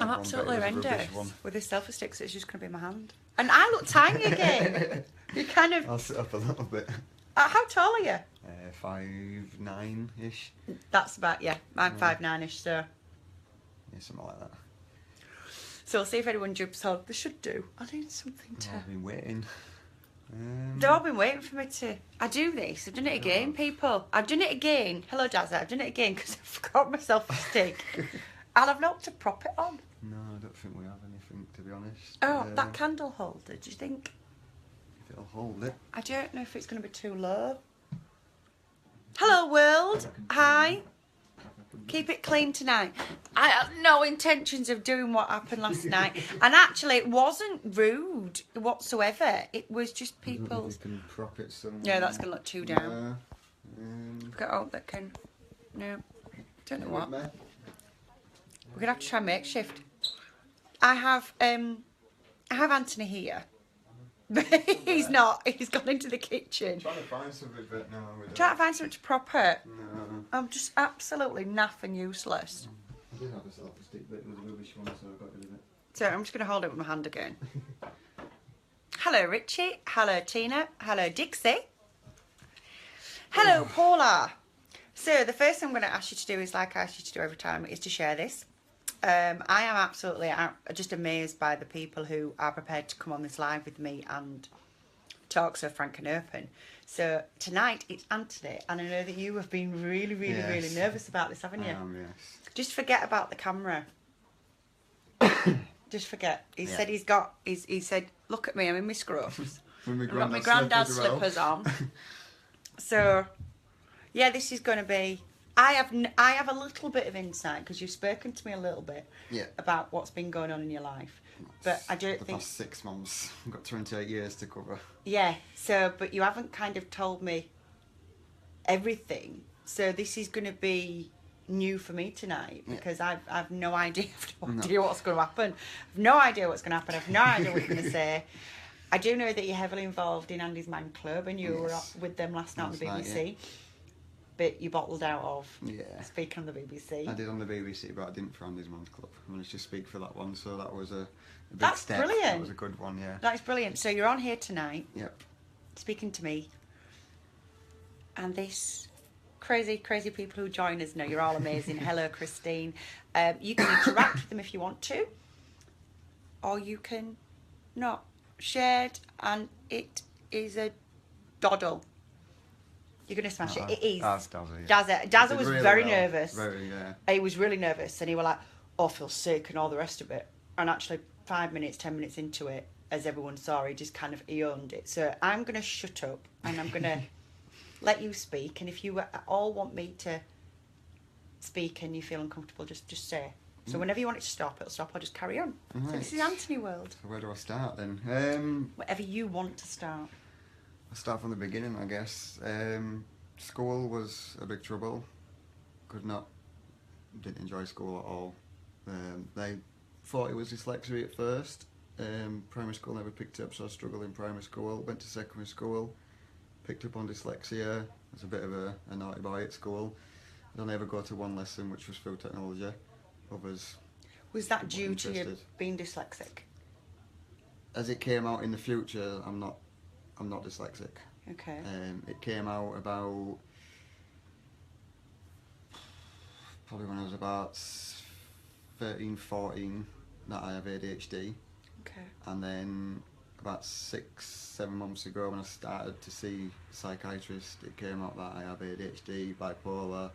had I'm one, absolutely but it was a rubbish horrendous one. with this selfie stick, so it's just going to be in my hand. And I look tiny again. You kind of... I'll sit up a little bit. How tall are you? 5'9"-ish. That's about, yeah, I'm 5'9"-ish, so... Yeah, something like that. So we'll see if anyone jumps on. They should do. I need something to... I've been waiting. They've all been waiting for me to... I do this. I've done it again, people. I've done it again. Hello, Dazza. I've done it again because I forgot my selfie stick. And I've not to prop it on. No, I don't think we have anything, to be honest. Oh, that candle holder, do you think... If it'll hold it. I don't know if it's going to be too low. Hello, world. Hi. Keep it clean tonight. I have no intentions of doing what happened last night. And actually, it wasn't rude whatsoever. It was just people... You can prop it somewhere. Yeah, that's going to look too down. Yeah. I've got hope that can... No. Don't know what. Me? We're going to have to try makeshift. I have Antony here. He's not. He's gone into the kitchen. I'm trying to find something, but no. Try to find something to prop it. No. I'm just absolutely naff and useless. I did have a selfie stick, but it was a rubbish one, so I got rid of it. So I'm just going to hold it with my hand again. Hello, Richie. Hello, Tina. Hello, Dixie. Hello, Paula. So the first thing I'm going to ask you to do is, like I ask you to do every time, is to share this. I am absolutely just amazed by the people who are prepared to come on this live with me and talk so frank and open. So tonight it's Antony, and I know that you have been really, really, Yes. really nervous about this, haven't you? Yes. Just forget about the camera. Just forget. He Yeah. said he said, look at me, I'm in my scrubs. With I've got my granddad's slippers on. So, yeah, this is going to be... I have a little bit of insight because you've spoken to me a little bit about what's been going on in your life. But I don't think... The past 6 months. I've got 28 years to cover. Yeah, so, but you haven't kind of told me everything. So this is going to be new for me tonight because I've no idea, what's going to happen. I've no idea what's going to happen. I've no idea what you're going to say. I do know that you're heavily involved in Andy's Man Club and you were with them last night on the BBC. Bit you bottled out of speaking on the BBC. I did on the BBC, but I didn't for Andy's Man's Club. I managed to speak for that one, so that was a big That's step. Brilliant. That was a good one, yeah. That is brilliant. So you're on here tonight. Yep. Speaking to me. And this crazy, crazy people who join us. No, you're all amazing. Hello, Christine. You can interact with them if you want to. Or you can not. Shared, and it is a doddle. You're going to smash it. It is. That's Dazza, yeah. Dazza was really very well. nervous. Very, yeah. He was really nervous, and he was like, oh, I feel sick and all the rest of it. And actually, 5 minutes, 10 minutes into it, as everyone saw, he owned it. So I'm going to shut up, and I'm going to let you speak. And if you all want me to speak and you feel uncomfortable, just say. So whenever you want it to stop, it'll stop. I'll just carry on. Right. So this is Antony World. So where do I start then? Whatever you want to start. I'll start from the beginning, I guess. School was a big trouble. Didn't enjoy school at all. They thought it was dyslexia at first. Primary school never picked up, so I struggled in primary school. Went to secondary school, picked up on dyslexia. I was a bit of a naughty boy at school. I'd only ever go to one lesson, which was food technology. Others. Was that due to you being dyslexic? As it came out in the future, I'm not dyslexic. Okay. It came out about probably when I was about 13, 14 that I have ADHD. Okay. And then about 6, 7 months ago when I started to see a psychiatrist, it came out that I have ADHD, bipolar,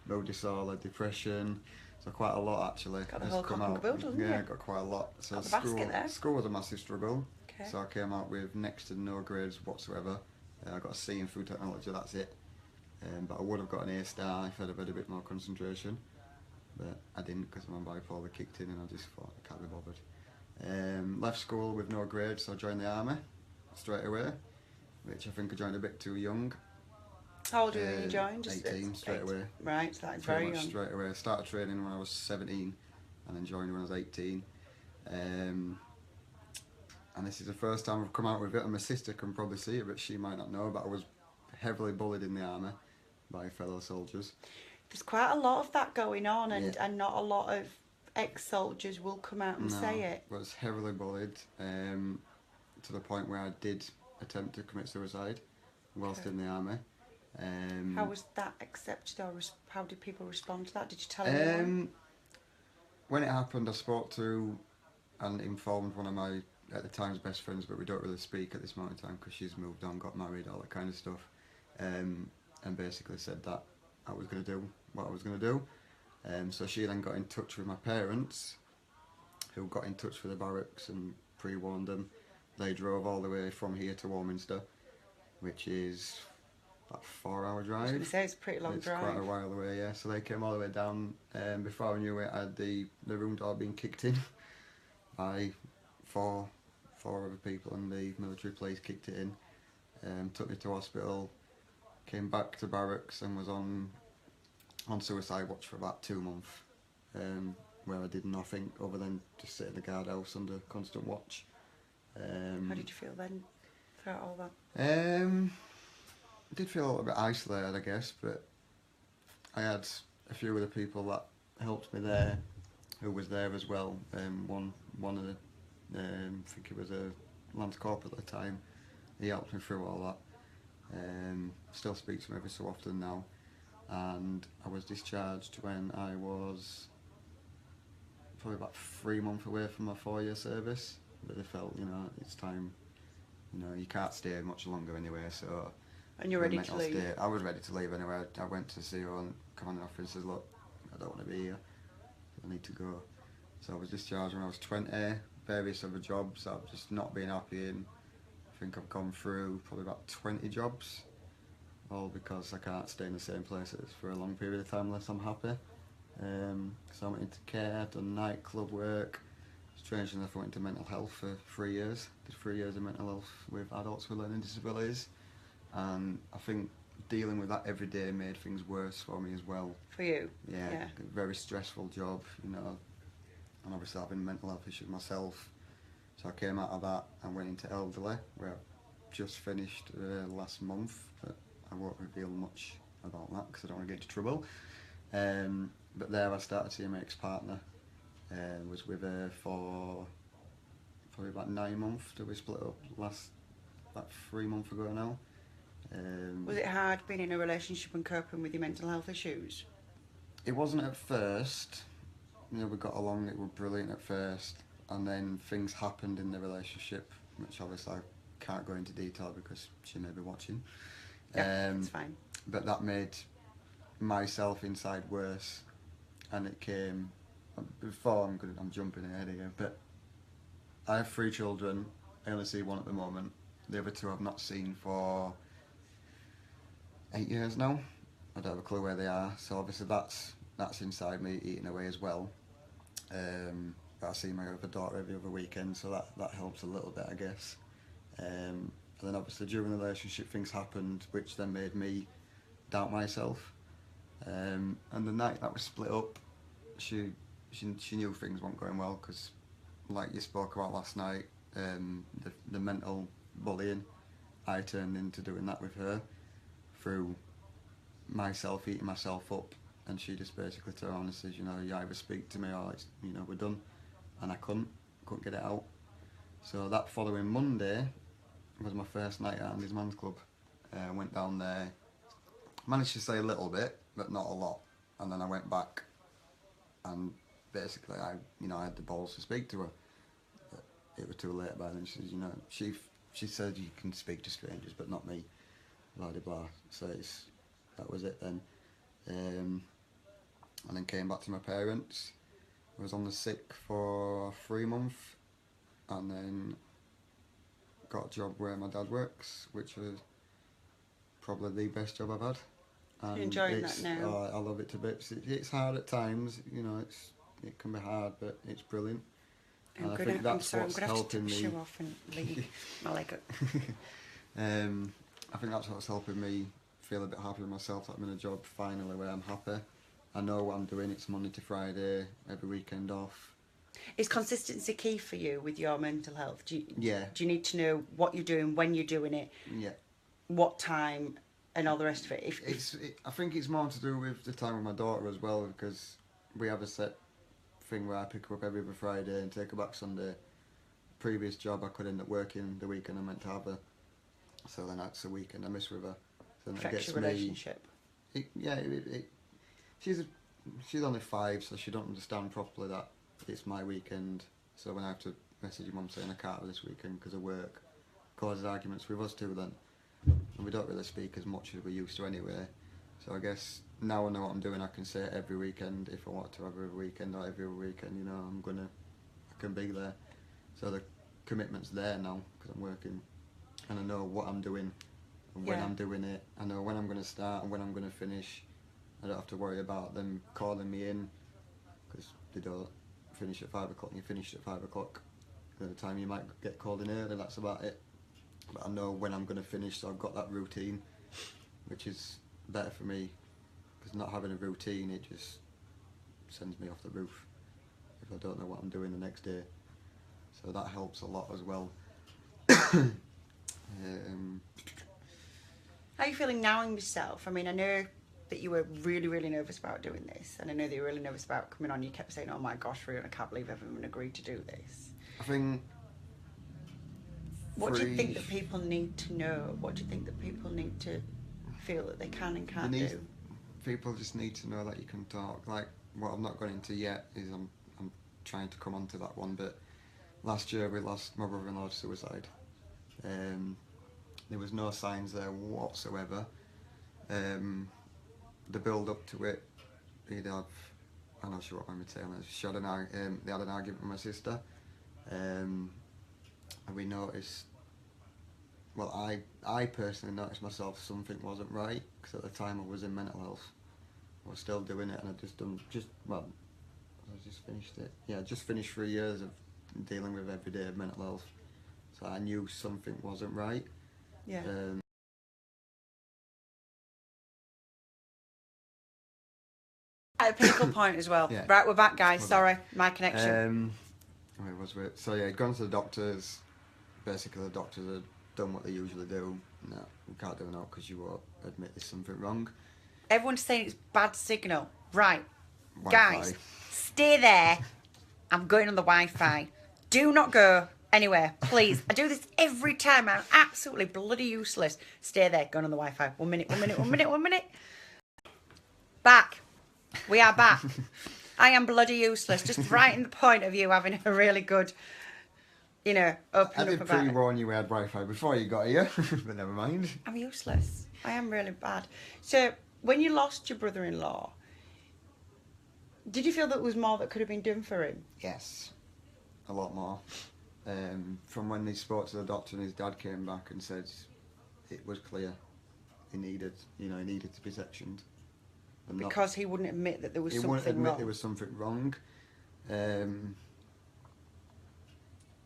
mood disorder, depression. So quite a lot actually. Got the whole cock and caboodle, didn't you? Yeah, got quite a lot. So got the basket there. School was a massive struggle. Okay. So I came out with next to no grades whatsoever. I got a C in food technology, that's it. But I would have got an A star if I'd have had a bit more concentration. But I didn't because my bipolar kicked in and I just thought I can't be bothered. Left school with no grades, so I joined the army straight away, which I think I joined a bit too young. How old were you when you joined? 18 straight away. Right, so that's very young. Straight away. I started training when I was 17 and then joined when I was 18. And this is the first time I've come out with it, and my sister can probably see it, but she might not know, but I was heavily bullied in the army by fellow soldiers. There's quite a lot of that going on, and not a lot of ex-soldiers will come out and No, say it. I was heavily bullied to the point where I did attempt to commit suicide whilst Okay. in the army. How was that accepted, or how did people respond to that? Did you tell anyone? When it happened, I spoke to and informed one of my, at the time's, best friends, but we don't really speak at this moment in time because she's moved on, got married, all that kind of stuff, and basically said that I was going to do what I was going to do. So she then got in touch with my parents, who got in touch with the barracks and pre-warned them. They drove all the way from here to Warminster, which is about a 4-hour I was drive. going to say it's a pretty long It's drive. quite a while away, yeah. So they came all the way down. Before I knew it, I had the room door being kicked in by four other people, and the military police kicked it in. Took me to hospital, came back to barracks, and was on suicide watch for about 2 months, where I did nothing other than just sit in the guardhouse under constant watch. How did you feel then throughout all that? I did feel a little bit isolated, I guess, but I had a few other people that helped me there, who was there as well. One of the, I think he was a Lance Corporal at the time. He helped me through all that. Still speak to him every so often now. And I was discharged when I was probably about 3 months away from my 4-year service. But I felt, it's time. You can't stay much longer anyway, so... And you're ready to leave? I was ready to leave anyway. I went to CEO and commanding officer and said, look, I don't want to be here. I need to go. So I was discharged when I was 20, various other jobs that I've just not been happy in. I think I've gone through probably about 20 jobs, all because I can't stay in the same places for a long period of time unless I'm happy. So I went into care, done nightclub work. Strangely enough, I went into mental health for 3 years. Did 3 years of mental health with adults with learning disabilities. And I think dealing with that every day made things worse for me as well. For you? Yeah. A very stressful job, and obviously having mental health issues myself. So I came out of that and went into elderly, where I've just finished last month, but I won't reveal much about that because I don't want to get into trouble. But there I started seeing my ex-partner. Was with her for probably about 9 months till we split up about 3 months ago now. Was it hard being in a relationship and coping with your mental health issues? It wasn't at first. We got along, it was brilliant at first, and then things happened in the relationship, which obviously I can't go into detail because she may be watching. Yeah, it's fine. But that made myself inside worse, and it came... Before I'm jumping ahead here, but I have 3 children. I only see one at the moment. The other 2 I've not seen for 8 years now. I don't have a clue where they are. So obviously that's inside me eating away as well. But I see my other daughter every other weekend, so that helps a little bit, I guess. And then obviously during the relationship things happened, which then made me doubt myself. And the night that we split up, she knew things weren't going well because, like you spoke about last night, the mental bullying, I turned into doing that with her through myself eating myself up, and she just basically turned around and says, you either speak to me or it's, we're done, and I couldn't get it out. So that following Monday was my first night at Andy's Man's Club. I went down there, managed to say a little bit, but not a lot, and then I went back, and basically I had the balls to speak to her. But it was too late by then. She says, she said you can speak to strangers, but not me. Blah blah blah. So that was it then. And then came back to my parents. I was on the sick for 3 months, and then got a job where my dad works, which was probably the best job I've had. And you're enjoying that now? Oh, I love it to bits. It's hard at times, it can be hard, but it's brilliant. I'm I going think that's to what's have to helping take me. my shoe off and leave my leg up. I think that's what's helping me feel a bit happy with myself, that I'm in a job finally where I'm happy. I know what I'm doing, it's Monday to Friday, every weekend off. Is consistency key for you with your mental health? Yeah. Do you need to know what you're doing, when you're doing it, Yeah. what time, and all the rest of it? I think it's more to do with the time with my daughter as well, because we have a set thing where I pick her up every other Friday and take her back Sunday. Previous job I could end up working the weekend I meant to have her, so then that's the weekend I miss with her. So then it Affects gets your relationship. She's only 5, so she don't understand properly that it's my weekend. So when I have to message your mum saying I can't have this weekend because of work, causes arguments with us two then, and we don't really speak as much as we used to anyway. So I guess now I know what I'm doing, I can say it every weekend if I want to, every weekend or every weekend. You know, I can be there. So the commitment's there now because I'm working, and I know what I'm doing and when I'm doing it. I know when I'm going to start and when I'm going to finish. I don't have to worry about them calling me in because they don't finish at 5 o'clock and you finish at 5 o'clock. At the time you might get called in early, that's about it. But I know when I'm going to finish, so I've got that routine, which is better for me, because not having a routine, it just sends me off the roof if I don't know what I'm doing the next day. So that helps a lot as well. How are you feeling now in yourself? I mean, I know that you were really, really nervous about doing this, and I know that you were really nervous about coming on. You kept saying, "Oh my gosh, Rian, I can't believe everyone agreed to do this." I think... What do you think that people need to know? What do you think that people need to feel that they can and can't do? People just need to know that you can talk. Like, what I've not gone into yet is I'm trying to come onto that one, but last year we lost my brother-in-law to suicide. There was no signs there whatsoever. The build up to it, he'd have, I'm not sure what I'm telling you, they had an argument with my sister, and we noticed, well, I personally noticed myself something wasn't right, because at the time I was in mental health. I was still doing it, and I just finished it. Yeah, I just finished 3 years of dealing with everyday mental health, so I knew something wasn't right. Yeah. At a pinnacle point as well. Yeah. Right, we're back, guys. Sorry, my connection. Where was we? So yeah, I'd gone to the doctors. Basically, the doctors had done what they usually do. No, we can't do it now because you won't admit there's something wrong. Everyone's saying it's bad signal. Right, Wi-Fi. Guys, stay there. I'm going on the Wi-Fi. Do not go anywhere, please. I do this every time. I'm absolutely bloody useless. Stay there, going on the Wi-Fi. 1 minute, 1 minute, 1 minute, 1 minute. Back. We are back. I am bloody useless. Just right in the point of you having a really good, open up about it. I did pre-warn you we had Wi-Fi before you got here, but never mind. I'm useless. I am really bad. So, when you lost your brother-in-law, did you feel that there was more that could have been done for him? Yes, a lot more. From when he spoke to the doctor and his dad came back and said it was clear he needed to be sectioned. Because he wouldn't admit that there was something wrong. He wouldn't admit there was something wrong.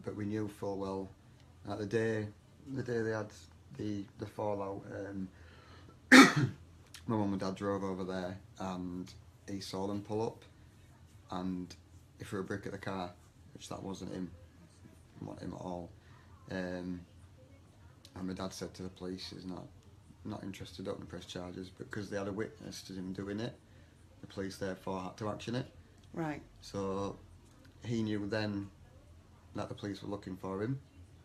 But we knew full well that the day they had the fallout, my mum and dad drove over there and he saw them pull up and he threw a brick at the car, which that wasn't him. Not him at all. And my dad said to the police he's not interested, don't press charges, because they had a witness to him doing it. The police therefore had to action it. Right. So he knew then that the police were looking for him,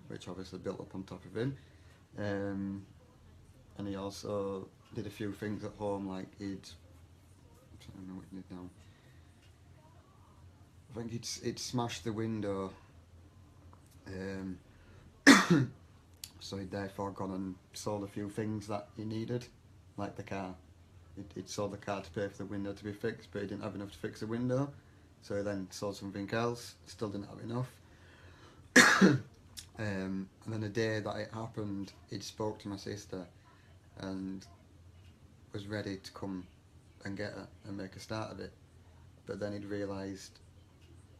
which obviously built up on top of him. And he also did a few things at home, like I don't know what he did now. I think he'd smashed the window. So he'd therefore gone and sold a few things that he needed, like the car. He'd sold the car to pay for the window to be fixed, but he didn't have enough to fix the window. So he then sold something else, still didn't have enough. And then the day that it happened, he'd spoke to my sister and was ready to come and get her and make a start of it. But then he'd realised,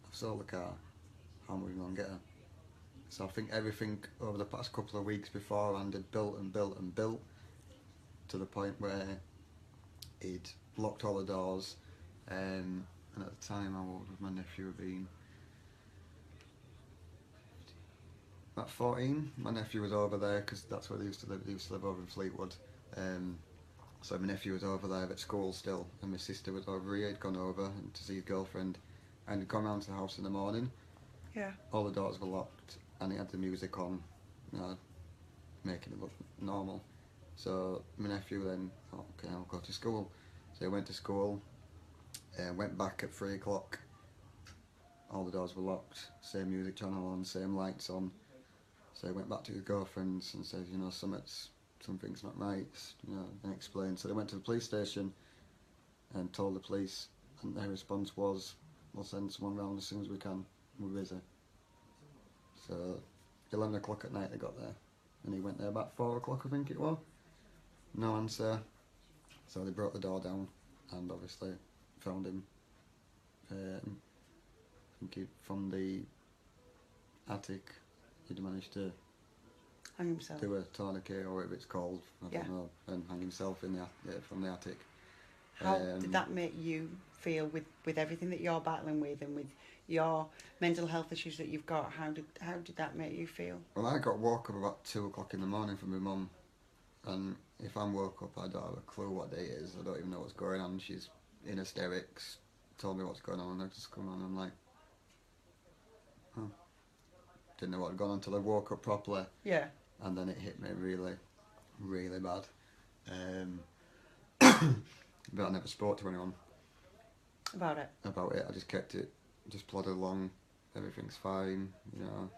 I've sold the car, how am I going to get her? So I think everything over the past couple of weeks beforehand had built and built and built to the point where he'd locked all the doors, and at the time, how old would my nephew have been? About 14. My nephew was over there because that's where they used to live. They used to live over in Fleetwood. So my nephew was over there at school still, and my sister was over here. He'd gone over to see his girlfriend, and he'd gone round to the house in the morning. Yeah. All the doors were locked, and he had the music on, you know, making it look normal. So my nephew then thought, okay, I'll go to school. So he went to school, went back at 3 o'clock. All the doors were locked, same music channel on, same lights on. So he went back to his girlfriend's and says, you know, something's not right, you know, and explained. So they went to the police station and told the police, and their response was, we'll send someone round as soon as we can, we're busy. So 11 o'clock at night they got there, and he went there about 4 o'clock I think it was. No answer. So they broke the door down and obviously found him. I think from the attic he'd managed to Hang himself. do a tourniquet or whatever it's called, I don't know, and hang himself in from the attic. How did that make you feel with everything that you're battling with and with your mental health issues that you've got? How did that make you feel? Well, I got woke up about 2 o'clock in the morning from my mum, and if I'm woke up I don't have a clue what day it is, I don't even know what's going on. She's in hysterics, told me what's going on, and I just come on and I'm like, oh. Didn't know what had gone on until I woke up properly. Yeah. And then it hit me really, really bad. But I never spoke to anyone About it. I just kept it, just plodded along, everything's fine, you know.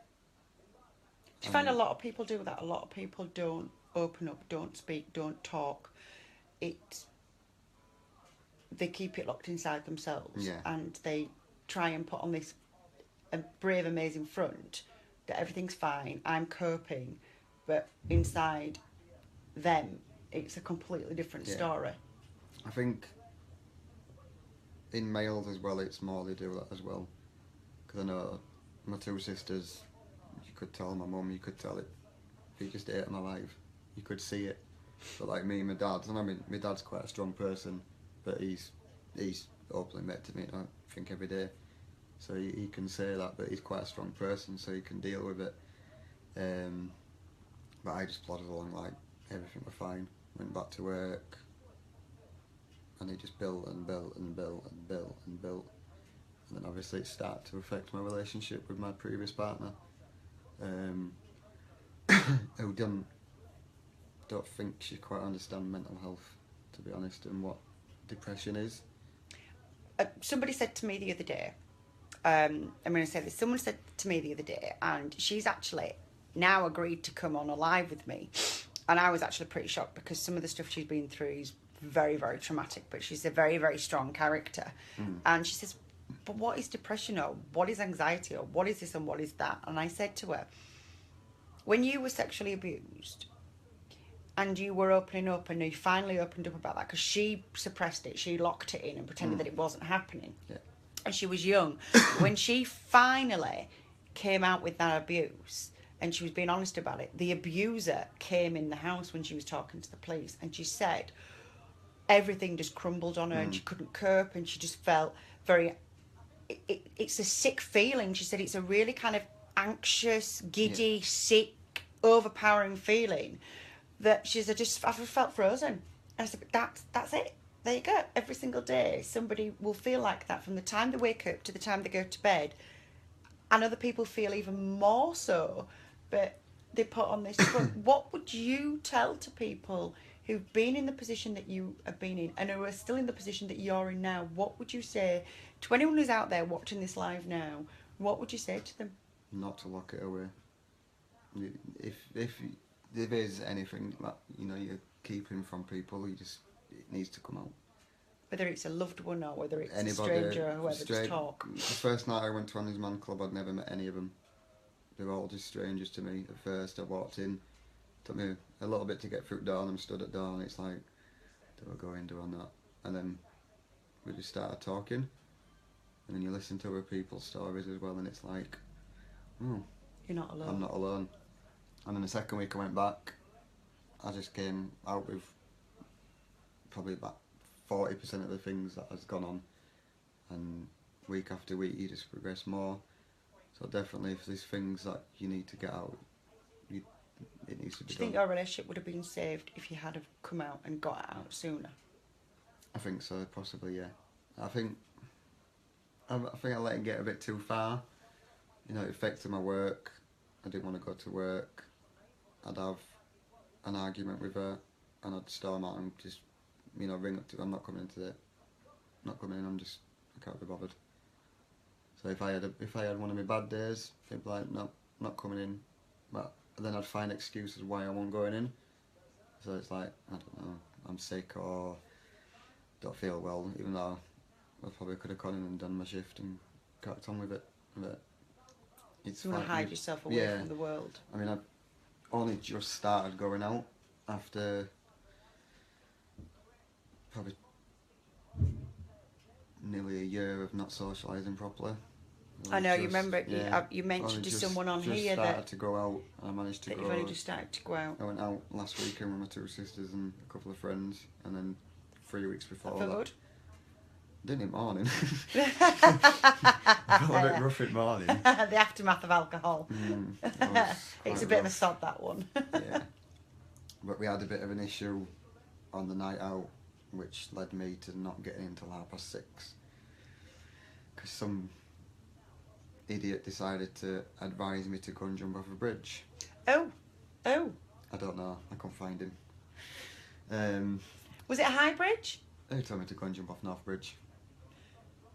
Do you find a lot of people do that? A lot of people don't open up, don't speak, don't talk. They keep it locked inside themselves, Yeah. and they try and put on this brave, amazing front that everything's fine, I'm coping, but inside them, it's a completely different story. I think in males as well, it's more they do that as well. Because I know my 2 sisters, you could tell my mum, you could tell it. He just ate them alive. You could see it. But like me and my dad, I mean, my dad's quite a strong person, but he's openly met to me, I think, every day. So he can say that, but he's quite a strong person, so he can deal with it. But I just plodded along like everything was fine. Went back to work, and it just built and built and built and built and built. And then obviously it started to affect my relationship with my previous partner, who don't think she quite understands mental health, to be honest, and what depression is. Somebody said to me the other day, I'm going to say this, someone said to me the other day, and she's actually now agreed to come on a live with me, and I was actually pretty shocked because some of the stuff she's been through is very, very traumatic, but she's a very, very strong character. And she says, but what is depression, or what is anxiety, or what is this and what is that? And I said to her, when you were sexually abused and you were opening up and you finally opened up about that, because she suppressed it, she locked it in and pretended that it wasn't happening. Yeah. And she was young. When she finally came out with that abuse and she was being honest about it, the abuser came in the house when she was talking to the police, and she said everything just crumbled on her and she couldn't cope, and she just felt very... It's a sick feeling. She said it's a really kind of anxious, giddy, sick, overpowering feeling that she said, I just felt frozen. And I said, but that's it. There you go. Every single day, somebody will feel like that from the time they wake up to the time they go to bed. And other people feel even more so, but they put on this front. What would you tell to people who've been in the position that you have been in and who are still in the position that you're in now? What would you say to anyone who's out there watching this live now? What would you say to them? Not to lock it away. If there is anything that, you know, you're keeping from people, it needs to come out. Whether it's a loved one or whether it's Anybody, a stranger or whoever, just talk. The first night I went to Annie's Man Club, I'd never met any of them. They were all just strangers to me. At first I walked in, took me a little bit to get through the door, and I'm stood at the door and it's like, do I go in, do I not? And then we just started talking, and then you listen to other people's stories as well, and it's like, oh, You're not alone. I'm not alone. And then the second week I went back, I just came out with probably about 40% of the things that has gone on, and week after week you just progress more. So definitely, if there's things that you need to get out, it needs to be done. Do you think your relationship would have been saved if you had have come out and got it out sooner? I think so, possibly, yeah. I think I think I let it get a bit too far. You know, it affected my work. I didn't want to go to work. I'd have an argument with her, and I'd storm out and just, you know, ring up to. I'm not coming in today. Not coming in. I can't be bothered. So if I had one of my bad days, I'd be like, no, not coming in. But then I'd find excuses why I wasn't going in. So it's like, I don't know, I'm sick or don't feel well, even though I probably could have gone in and done my shift and cracked on with it. But it's You want to hide yourself away from the world. I mean, I've only just started going out after probably nearly a year of not socialising properly. I know, you remember, you mentioned to someone on here that... started to go out, and I managed to go... You've only just started to go out. I went out last weekend with my two sisters and a couple of friends, and then 3 weeks before That felt good? Didn't in the morning. I felt a bit rough in the morning. The aftermath of alcohol. It's a bit of a rough. sod, that one. Yeah. But we had a bit of an issue on the night out, which led me to not getting in until 6:30. Because some idiot decided to advise me to go and jump off a bridge. Oh. I don't know. I couldn't find him. Was it a high bridge? He told me to go and jump off North Bridge.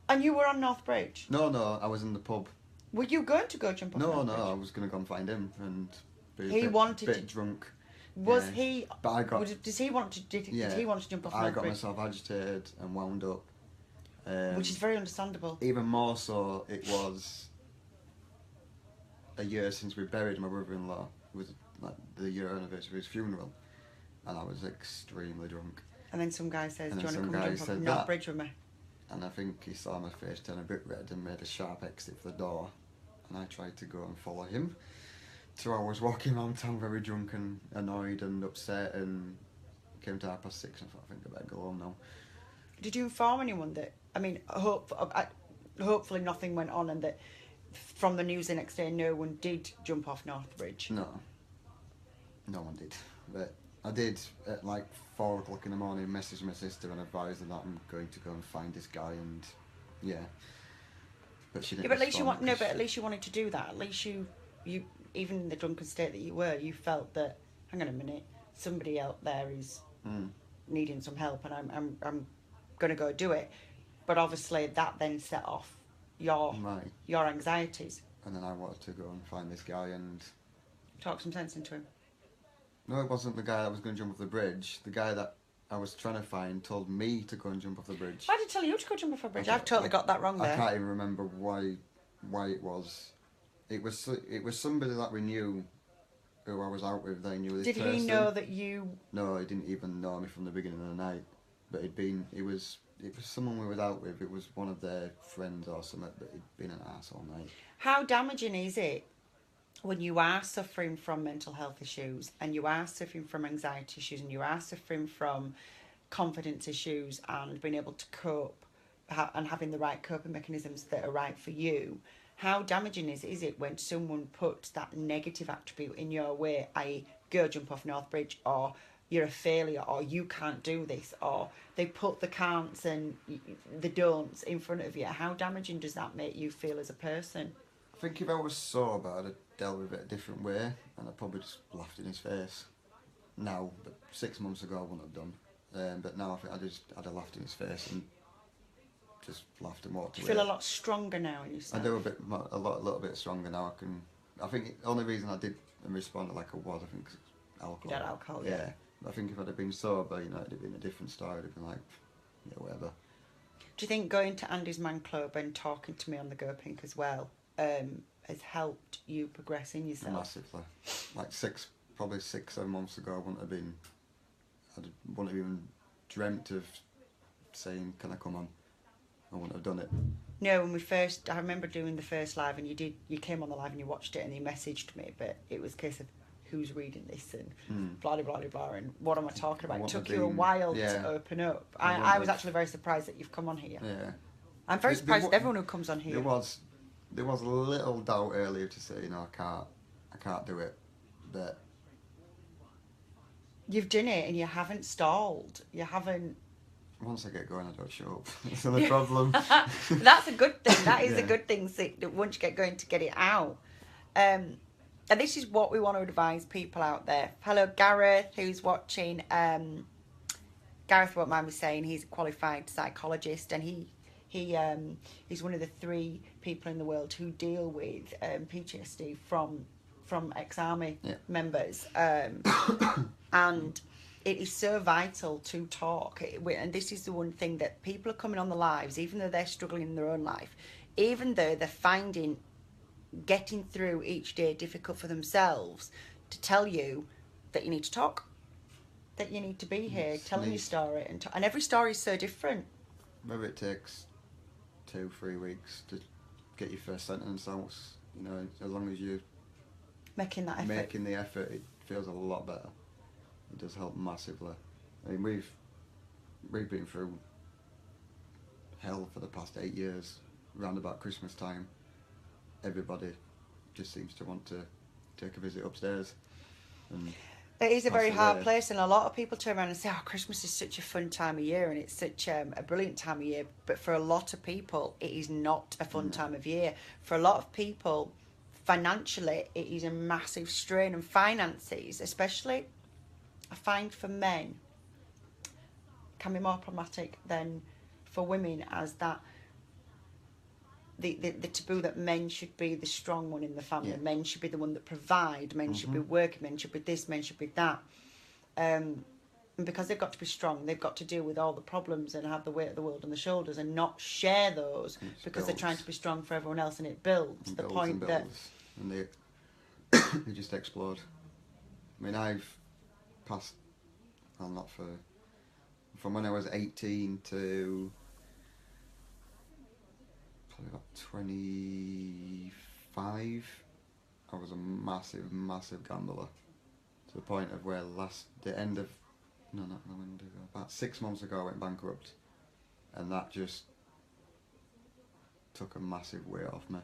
And you were on North Bridge? No, I was in the pub. Were you going to go jump off North Bridge? No, I was going to go and find him and be He a bit, wanted bit to- drunk. Was Yeah. he... But I got... Did he want to jump off I North got Bridge? myself agitated and wound up. Which is very understandable. Even more so, it was a year since we buried my brother-in-law. It was like the year anniversary of his funeral, and I was extremely drunk. And then some guy says, And do you then want to some come guy jump off said North that. Bridge with me? And I think he saw my face turn a bit red and made a sharp exit for the door, and I tried to go and follow him. So I was walking around town very drunk and annoyed and upset, and came to 6:30 and I thought, I think I better go home now. Did you inform anyone that... I mean, hopefully nothing went on and that from the news the next day no one did jump off North Bridge? No one did. But I did at like 4 o'clock in the morning message my sister and advise her that I'm going to go and find this guy, and yeah. But she didn't. Yeah, but at least respond but at least you wanted to do that. At least you even in the drunken state that you were, you felt that, hang on a minute, somebody out there is needing some help, and I'm going to go do it. But obviously that then set off your anxieties. And then I wanted to go and find this guy and talk some sense into him. No, it wasn't the guy that was going to jump off the bridge. The guy that I was trying to find told me to go and jump off the bridge. Why did he tell you to go jump off a bridge? I've totally got that wrong there. I can't even remember why it was. It was somebody that we knew, who I was out with. They knew this Did person. he know that you... No, he didn't even know me from the beginning of the night. But it was someone we were out with. It was one of their friends or something, but he'd been an ass all night. How damaging is it when you are suffering from mental health issues and you are suffering from anxiety issues and you are suffering from confidence issues and being able to cope and having the right coping mechanisms that are right for you? How damaging is it when someone puts that negative attribute in your way, i.e. go jump off North Bridge, or you're a failure, or you can't do this, or they put the can'ts and the don'ts in front of you? How damaging does that make you feel as a person? I think if I was sober, I'd have dealt with it a different way, and I'd probably just laughed in his face. Now, but 6 months ago I wouldn't have done. But now I think I'd have laughed in his face and just laughed and walked away. Do you feel a lot stronger now in yourself? I do a little bit stronger now. I think the only reason I did respond like I was, I think, 'cause alcohol. You had alcohol, yeah. I think if I'd have been sober, it'd have been a different story. It'd have been like, yeah, whatever. Do you think going to Andy's Man Club and talking to me on the Go Pink as well has helped you progress in yourself? Massively. Like probably 6-7 months ago, I wouldn't have even dreamt of saying, can I come on? I wouldn't have done it. No, I remember doing the first live, and you came on the live and you watched it and you messaged me, but it was a case of who's reading this and blah, blah, blah, blah, and what am I talking about? It took you a while to open up. I was actually very surprised that you've come on here. Yeah. I'm very surprised with everyone who comes on here. There was a little doubt earlier to say, I can't do it, but you've done it and you haven't stalled. You haven't once I get going, I don't show up. That's the problem. That's a good thing. That is a Yeah. good thing. That once you get going, to get it out. And this is what we want to advise people out there. Hello, Gareth, who's watching. Gareth won't mind me saying he's a qualified psychologist, and he's one of the 3 people in the world who deal with PTSD from ex-army members. And it is so vital to talk. And this is the one thing that people are coming on the lives, even though they're struggling in their own life, even though they're finding getting through each day difficult for themselves, to tell you that you need to talk, that you need to be here, telling your story, and every story is so different. Maybe it takes 2-3 weeks to get your first sentence out. You know, as long as you're Making that effort. making the effort, it feels a lot better. It does help massively. I mean, we've been through hell for the past 8 years. Round about Christmas time, everybody just seems to want to take a visit upstairs. And it is a very hard away. place, and a lot of people turn around and say, oh, Christmas is such a fun time of year, and it's such a brilliant time of year. But for a lot of people, it is not a fun time of year. For a lot of people, financially, it is a massive strain, and finances, especially, I find for men, can be more problematic than for women, as that the taboo that men should be the strong one in the family. Yeah. Men should be the one that provide. Men should be working. Men should be this. Men should be that. And because they've got to be strong, they've got to deal with all the problems and have the weight of the world on their shoulders, and not share those because they're trying to be strong for everyone else, and it builds and the builds point and that builds, and they just explode. I mean, I've passed, well, not from when I was 18 to probably about 25, I was a massive gambler, to the point of where about 6 months ago I went bankrupt, and that just took a massive weight off me.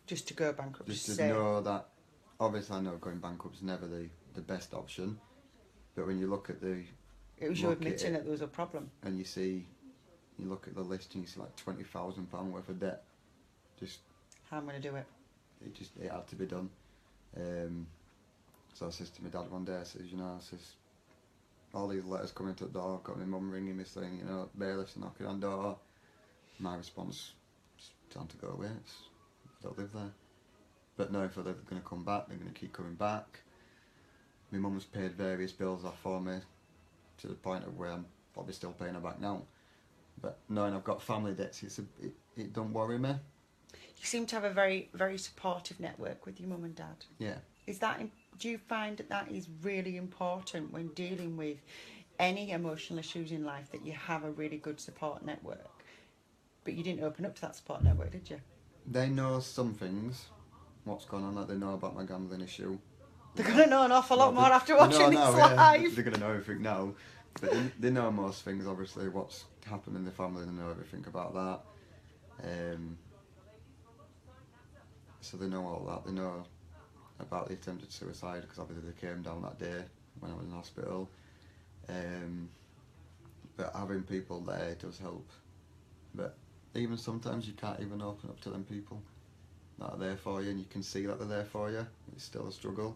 just to go bankrupt. Just to to know that, obviously I know going bankrupt is never the best option, but when you look at it was you admitting that there was a problem. and you look at the list and you see like £20,000 worth of debt, just How I'm going to do it. it had to be done. So I says to my dad one day, I says, all these letters coming to the door, got my mum ringing me saying, bailiffs knocking on the door. My response, it's time to go away, I don't live there. But no, if they're going to come back, they're going to keep coming back. My mum's paid various bills off for me, to the point of where I'm probably still paying her back now. But knowing I've got family debts, it don't worry me. You seem to have a very, very supportive network with your mum and dad. Yeah. Do you find that is really important when dealing with any emotional issues in life, that you have a really good support network? But you didn't open up to that support network, did you? They know some things, what's going on, like they know about my gambling issue. They're going to know an awful lot more after watching this live. They're going to know everything now. But they know most things, obviously, what's happened in the family, they know everything about that. So they know all that. They know about the attempted suicide, because obviously they came down that day when I was in hospital. But having people there does help. But even sometimes you can't even open up to them people that are there for you, and you can see that they're there for you. It's still a struggle.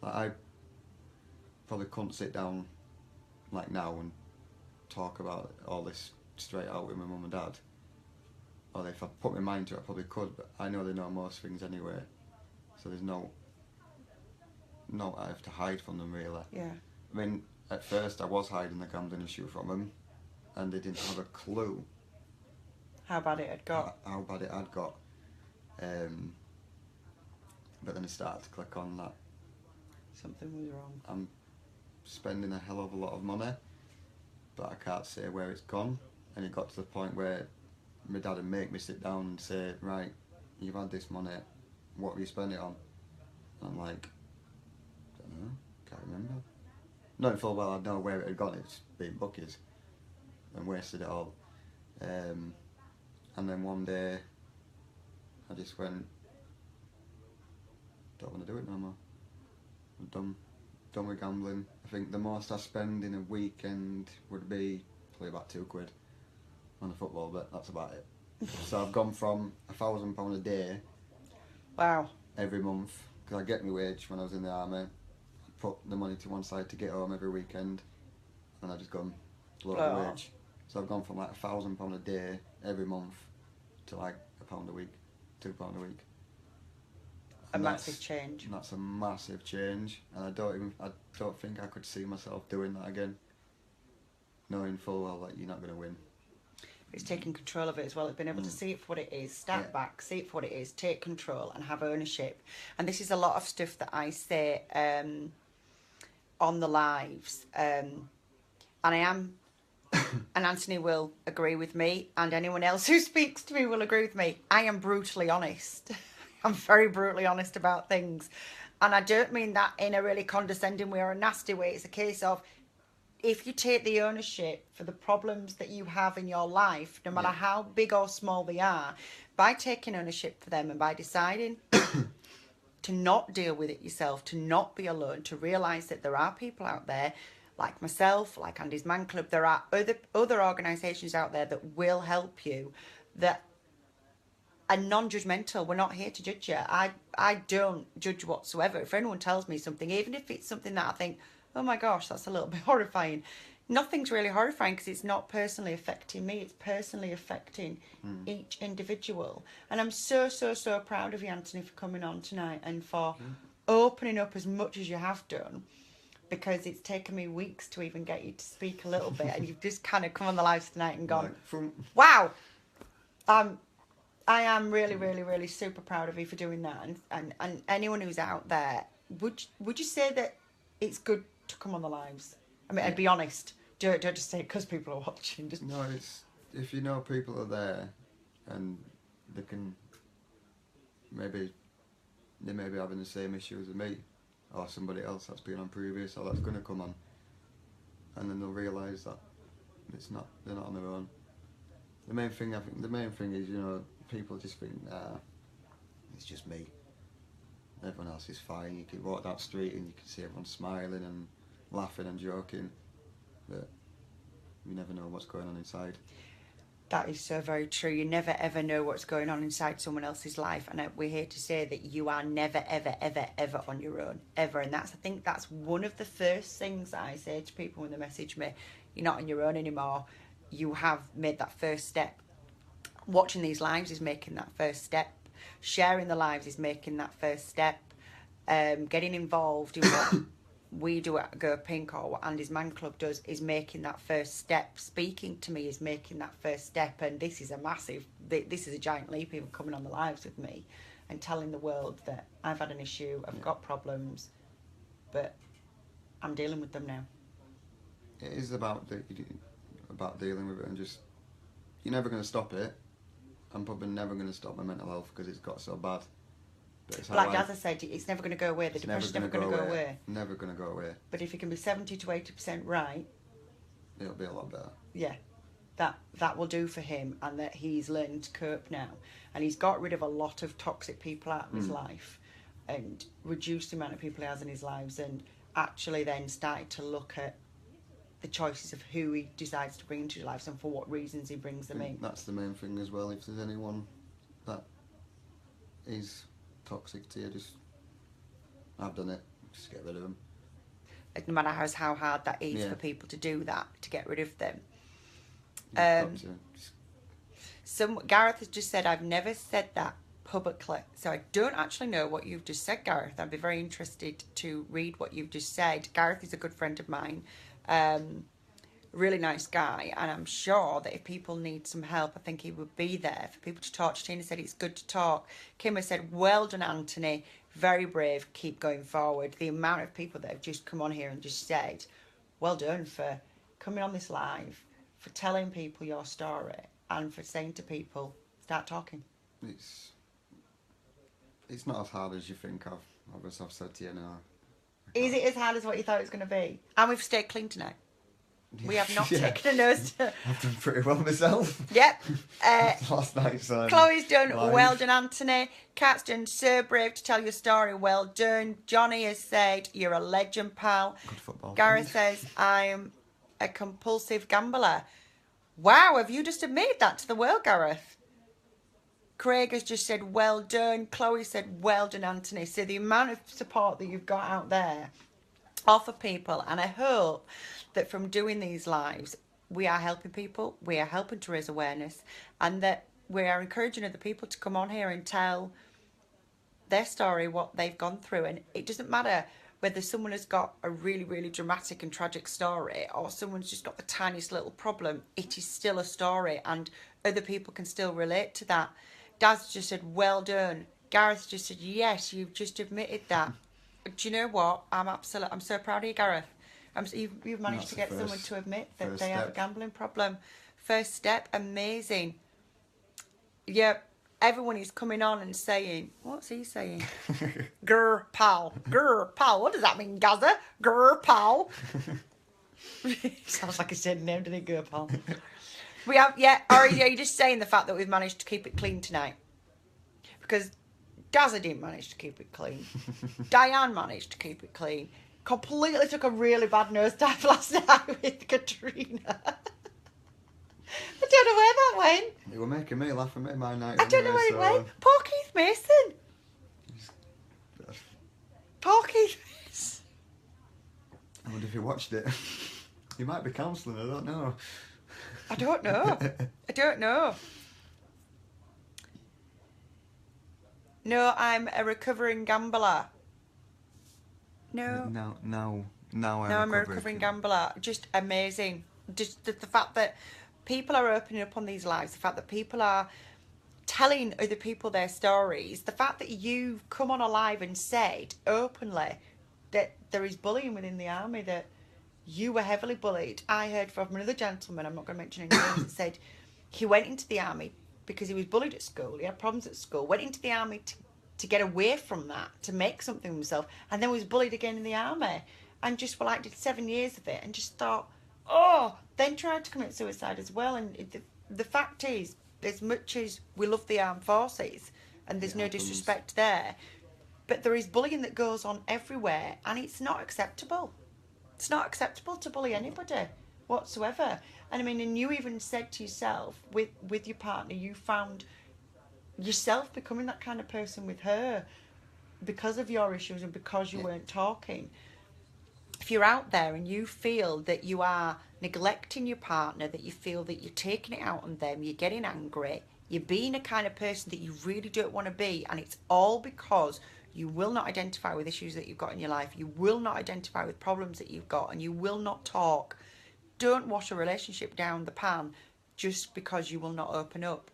Like, I probably couldn't sit down like now and talk about all this straight out with my mum and dad. Or if I put my mind to it, I probably could, but I know they know most things anyway. So there's no I have to hide from them, really. Yeah. I mean, at first I was hiding the gambling issue from them, and they didn't have a clue How bad it had got. how bad it had got. But then it started to click on that Something was wrong. I'm spending a hell of a lot of money, but I can't say where it's gone. And it got to the point where my dad would make me sit down and say, right, you've had this money, what have you spent it on? And I'm like, don't know, can't remember. Knowing full well I'd know where it had gone, it's been bookies, and wasted it all. And then one day I just went, don't want to do it no more. I'm done with gambling. I think the most I spend in a weekend would be probably about £2 on a football bet. That's about it. So I've gone from £1,000 a day. Wow. Every month, because I get my wage when I was in the army. I put the money to one side to get home every weekend, and I just gone blow the wage. So I've gone from like £1,000 a day every month to like £1 a week, £2 a week. A massive change. And that's a massive change, and I don't think I could see myself doing that again. Knowing full well that you're not going to win. It's taking control of it as well. It's been able to see it for what it is, step back, see it for what it is, take control and have ownership. And this is a lot of stuff that I say on the lives. And I am, and Antony will agree with me, and anyone else who speaks to me will agree with me. I am brutally honest. I'm very brutally honest about things. And I don't mean that in a really condescending way or a nasty way. It's a case of, if you take the ownership for the problems that you have in your life, no matter how big or small they are, by taking ownership for them and by deciding to not deal with it yourself, to not be alone, to realise that there are people out there like myself, like Andy's Man Club, there are other organisations out there that will help you, that are non-judgmental. We're not here to judge you. I don't judge whatsoever. If anyone tells me something, even if it's something that I think, oh my gosh, that's a little bit horrifying. Nothing's really horrifying because it's not personally affecting me. It's personally affecting each individual. And I'm so, so, so proud of you, Antony, for coming on tonight and for opening up as much as you have done, because it's taken me weeks to even get you to speak a little bit. And you've just kind of come on the live tonight and gone, wow. I am really, really, really super proud of you for doing that. And anyone who's out there, would you say that it's good to come on the lives? I mean, and be honest. Don't just say it because people are watching. Just... No, it's if you know people are there, and they may be having the same issues as me, or somebody else that's been on previous, or that's going to come on, and then they'll realise that they're not on their own. The main thing is, people just think, it's just me. Everyone else is fine. You can walk that street and you can see everyone smiling and laughing and joking, but you never know what's going on inside. That is so very true. You never ever know what's going on inside someone else's life, and we're here to say that you are never ever ever ever on your own, ever. And I think that's one of the first things that I say to people when they message me. You're not on your own anymore. You have made that first step. Watching these lives is making that first step. Sharing the lives is making that first step. Getting involved in what we do at Go Pink or what Andy's Man Club does is making that first step. Speaking to me is making that first step. And this is a giant leap, even coming on the lives with me and telling the world that I've had an issue, I've got problems, but I'm dealing with them now. It is about dealing with it, and just, you're never going to stop it. I'm probably never going to stop my mental health because it's got so bad. But like as I said, it's never going to go away. The depression's never going to go away. Never going to go away. But if you can be 70 to 80% right, it'll be a lot better. Yeah, that will do for him, and that he's learned to cope now, and he's got rid of a lot of toxic people out of his life, and reduced the amount of people he has in his lives, and actually then started to look at the choices of who he decides to bring into his lives and for what reasons he brings them in. That's the main thing as well. If there's anyone that is toxic to you, I've done it, just get rid of them. No matter how hard that is for people to do that, to get rid of them. Gareth has just said, I've never said that publicly. So I don't actually know what you've just said, Gareth. I'd be very interested to read what you've just said. Gareth is a good friend of mine. Really nice guy, and I'm sure that if people need some help, I think he would be there for people to talk to. Tina said it's good to talk. Kim has said, well done, Antony, very brave, keep going forward. The amount of people that have just come on here and just said, well done for coming on this live, for telling people your story, and for saying to people, start talking. It's not as hard as you think of, as I've said to you now. Is it as hard as what you thought it was going to be? And we've stayed clean tonight. We have not taken a nose to... I've done pretty well myself. Yep. Last night's Chloe's done live. Well done, Antony. Kat's done so brave to tell your story. Well done. Johnny has said you're a legend, pal. Good football. Gareth says I'm a compulsive gambler. Wow, have you just admitted that to the world, Gareth? Craig has just said, well done. Chloe said, well done, Anthony. So the amount of support that you've got out there offer people, and I hope that from doing these lives, we are helping people, we are helping to raise awareness, and that we are encouraging other people to come on here and tell their story, what they've gone through. And it doesn't matter whether someone has got a really, really dramatic and tragic story or someone's just got the tiniest little problem. It is still a story, and other people can still relate to that. Daz just said, well done. Gareth just said, yes, you've just admitted that. Do you know what? I'm so proud of you, Gareth. You've managed to get someone to admit that they have a gambling problem. First step, amazing. Yeah, everyone is coming on and saying, what's he saying? Grr, pal. Grr, pal. What does that mean, Gaza? Grr, pal. Sounds like a said name, doesn't it? Grr, pal. We have, yeah, or are you just saying the fact that we've managed to keep it clean tonight? Because Gaza didn't manage to keep it clean. Diane managed to keep it clean. Completely took a really bad nosedive last night with Katrina. I don't know where that went. You were making me laugh at me my night. I don't know where it went. Poor Keith Mason. Poor Keith Mason. I wonder if you watched it. You might be counselling, I don't know. I don't know. I don't know. No, I'm a recovering gambler. No. No, I'm a recovering gambler. Just amazing. Just the fact that people are opening up on these lives, the fact that people are telling other people their stories, the fact that you've come on a live and said openly that there is bullying within the army, that you were heavily bullied. I heard from another gentleman, I'm not going to mention any names, that said he went into the army because he was bullied at school, he had problems at school, went into the army to get away from that, to make something of himself, and then was bullied again in the army, and just did 7 years of it, and just thought, then tried to commit suicide as well. And the fact is, as much as we love the armed forces, and there's no disrespect there, but there is bullying that goes on everywhere, and it's not acceptable. It's not acceptable to bully anybody whatsoever. And I mean, and you even said to yourself, with your partner, you found yourself becoming that kind of person with her because of your issues and because you weren't talking. If you're out there and you feel that you are neglecting your partner, that you feel that you're taking it out on them, you're getting angry, you're being a kind of person that you really don't want to be, and it's all because you will not identify with issues that you've got in your life, you will not identify with problems that you've got, and you will not talk. Don't wash a relationship down the pan just because you will not open up.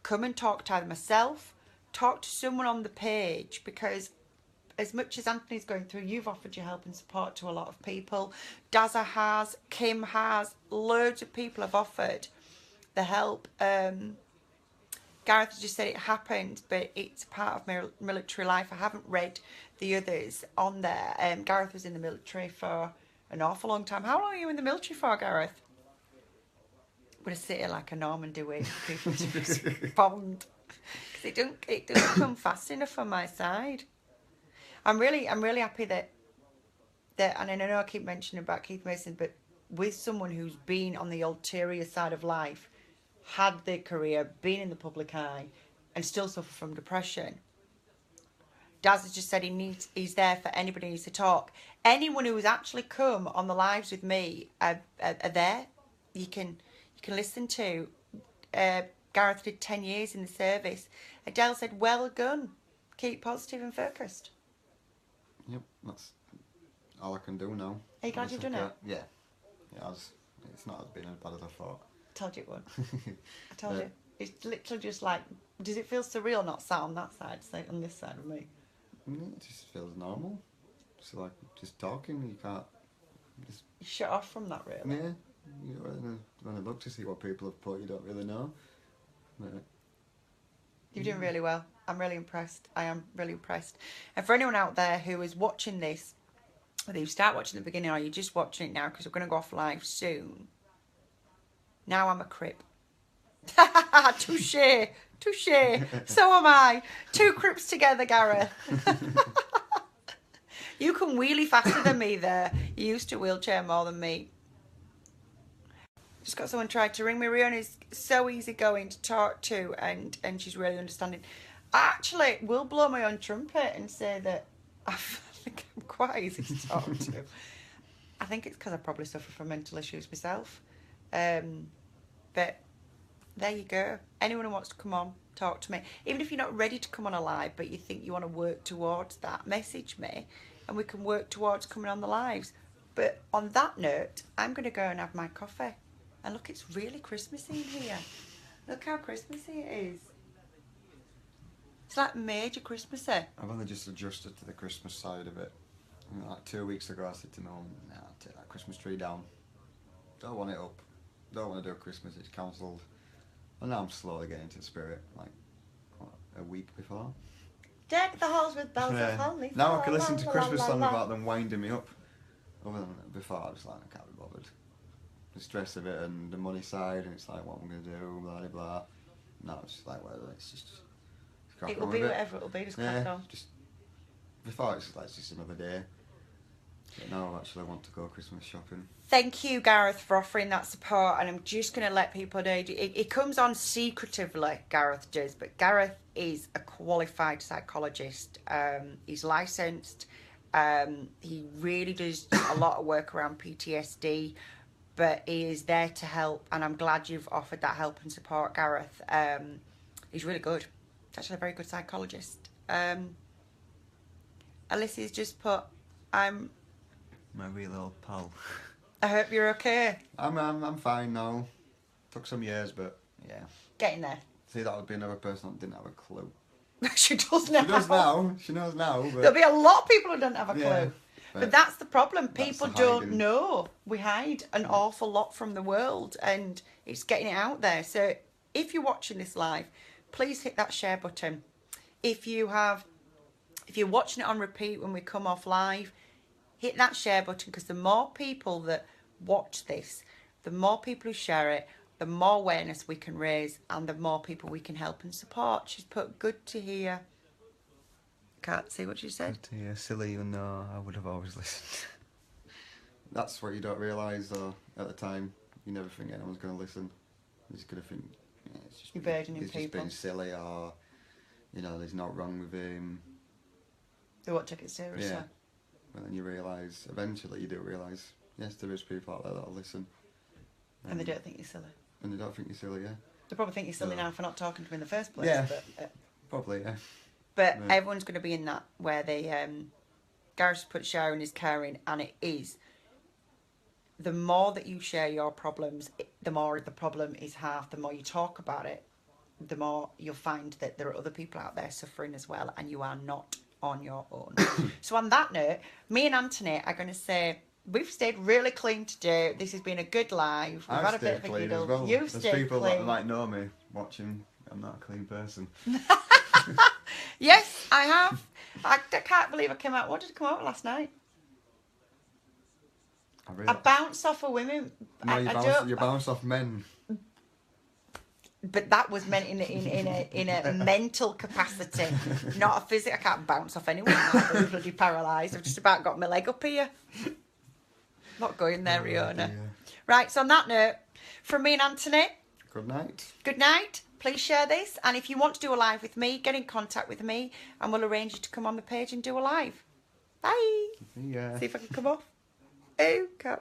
Come and talk to either myself, talk to someone on the page, because as much as Anthony's going through, you've offered your help and support to a lot of people. Dazza has, Kim has, loads of people have offered the help. Gareth just said it happened, but it's part of my military life. I haven't read the others on there. Gareth was in the military for an awful long time. How long are you in the military for, Gareth? I'm going to sit here like a Normandy waiting for people to respond. Because it doesn't come fast enough on my side. I'm really happy that, and I know I keep mentioning about Keith Mason, but with someone who's been on the ulterior side of life, had their career, been in the public eye, and still suffer from depression. Daz has just said he's there for anybody who needs to talk. Anyone who has actually come on the lives with me are there. You can listen to. Gareth did 10 years in the service. Adele said, well done. Keep positive and focused. Yep, that's all I can do now. Are you glad you've done it? Yeah. It's not been as bad as I thought. I told you it would. I told you. It's literally just like, does it feel surreal not sat on that side, say on this side of me? It just feels normal. Just like, just talking, you can't... Just... You shut off from that, really? Yeah. You don't really know. When I look to see what people have put, you don't really know. But, you're doing really well. I'm really impressed. I am really impressed. And for anyone out there who is watching this, whether you start watching at the beginning or you're just watching it now because we're going to go off live soon, now I'm a crip. Touche. Touche. So am I. 2 crips together, Gareth. You can wheelie faster than me there. You used to wheelchair more than me. Just got someone tried to ring me. Riona's so easygoing to talk to, and she's really understanding. I actually will blow my own trumpet and say that I think I'm quite easy to talk to. I think it's because I probably suffer from mental issues myself. But there you go. Anyone who wants to come on, talk to me. Even if you're not ready to come on a live, but you think you want to work towards that, message me and we can work towards coming on the lives. But on that note, I'm going to go and have my coffee. And look, it's really Christmassy in here. Look how Christmassy it is. It's like major Christmassy. I've only just adjusted to the Christmas side of it. Like 2 weeks ago, I said to Mum, "Nah, I'll take that Christmas tree down. Don't want it up. Don't want to do Christmas. It's cancelled." And now I'm slowly getting into the spirit. Like what, a week before. Deck the halls with bells of holly. Now I can listen to Christmas songs without them winding me up. Other than before, I was like, I can't be bothered. The stress of it and the money side, and it's like, what am I going to do? Blah blah blah. No, it's just like, whatever. It's just. It will be whatever it will be. Just crack on. Just before it's like just another day. But now I actually want to go Christmas shopping. Thank you, Gareth, for offering that support. And I'm just going to let people know it comes on secretively, Gareth does. But Gareth is a qualified psychologist. He's licensed. He really does a lot of work around PTSD. But he is there to help. And I'm glad you've offered that help and support, Gareth. He's really good. He's actually a very good psychologist. Alyssa's just put, I'm my real old pal. I hope you're okay. I'm fine now. Took some years, but yeah. Getting there. See, that would be another person that didn't have a clue. She does now. She does now. She knows now. But there'll be a lot of people who don't have a clue. Yeah, but that's the problem. People don't hiding. know. We hide an awful lot from the world, and it's getting it out there. So if you're watching this live, please hit that share button. If you're watching it on repeat when we come off live, hit that share button, because the more people that watch this, the more people who share it, the more awareness we can raise, and the more people we can help and support. She's put, good to hear. Can't see what she said. Good to hear. Silly, even though I would have always listened. That's what you don't realise, though, at the time. You never think anyone's going to listen. You're just going to think, yeah, it's just You're burdening he's people. just being silly, or, you know, there's not wrong with him. They won't take it seriously. Yeah. But then you realise, eventually you do realise, yes, there is people out there that'll listen. And they don't think you're silly. And they don't think you're silly, yeah. They probably think you're silly No. now for not talking to me in the first place. Yeah. But, Probably, yeah. But Yeah. everyone's going to be in that where they, Gareth put sharing is caring, and it is. The more that you share your problems, the more the problem is half. The more you talk about it, the more you'll find that there are other people out there suffering as well, and you are not on your own. So on that note, me and Antony are going to say, we've stayed really clean today. This has been a good live. We've had a bit of a clean giggle. as well. You've There's stayed people clean. that might know me watching. I'm not a clean person. Yes, I have. I can't believe I came out. What did I come out with last night? I bounce off of women. No, I you bounce off men. But that was meant in a mental capacity, not a physical. I can't bounce off anyone. I'm bloody paralysed. I've just about got my leg up here. Not going there, Riona. Dear. Right, so on that note, from me and Antony, Good night. good night. Please share this. And if you want to do a live with me, get in contact with me and we'll arrange you to come on the page and do a live. Bye. See ya. See if I can come off. Oh, can't.